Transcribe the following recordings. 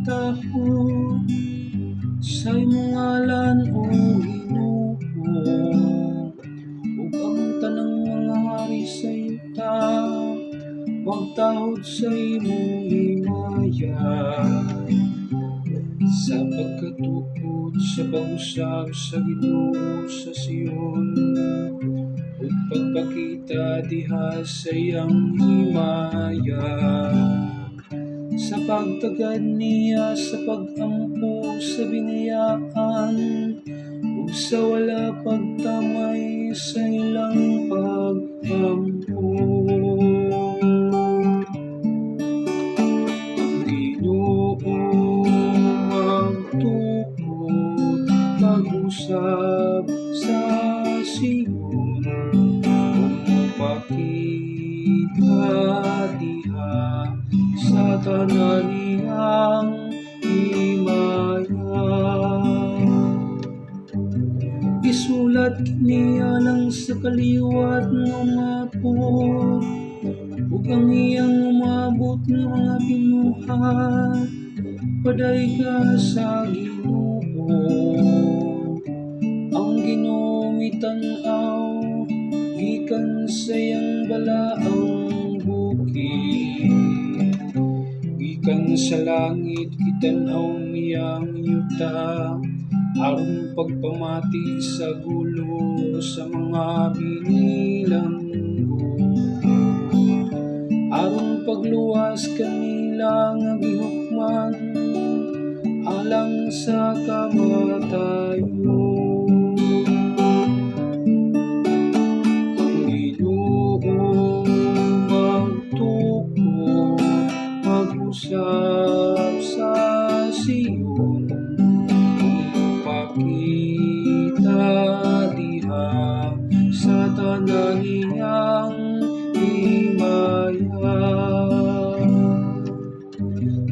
takot sa imong ngalan o Ginoo, ug ang tanang mga hari sa yuta magtahod sa imong himaya. Sa pagkatukod sa pag-usab sa Ginoo sa Sion, ug pagpakita diha sa iyang himaya. Sa pagtagad niya sa pag-ampo sa binayaan, ug sa wala pagtamay sa ilang pag-ampo. Pag-usab sa Sion, upakita diha sa tanan niyang himaya. Isulat niya lang sa kaliwat ng mapot, ug ang iyang umabot ng mga binuhat, paday ka sa Ginoo. Ang Ginoo mitanaw gikan sa iyang balaang bukid, gikan sa langit kitanaw niyang yuta, aron pagpamati sa gulo sa mga binilanggo, aron pagluwas kanila nga gihukman alang sa kamatayon. Ang Ginoo magtuko, mag-usab sa Sion, upakita diha sa tanan niyang himaya.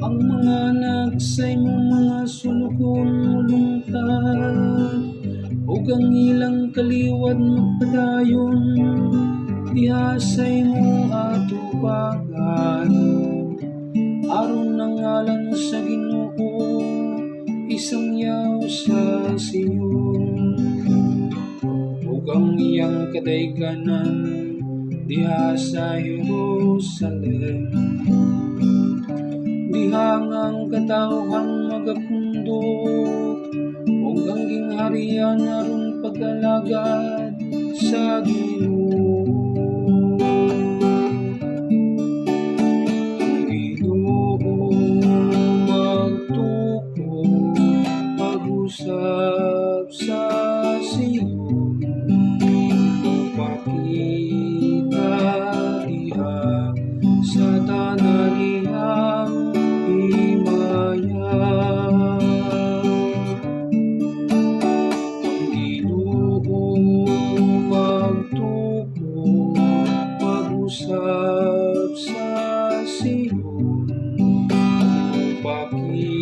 Ang mga nagsay mong mga sulukon mulungtad, ug ang ilang kaliwad magpadayon diha sa imong atubangan. Aron ang ngalan sa Ginoo isang yaw sa Sion, ug ang iyang kadayganan diha sa Jerusalem. Diha ang katawhan magapundok, ug ang gingharian aron pag-alagad sa Ginoo. Ang Ginoo magtuko, mag-usab sa Sion, upakita diha sa tanan niyang himaya. Ang Ginoo magtuko, mag-usab sa Sion, upakita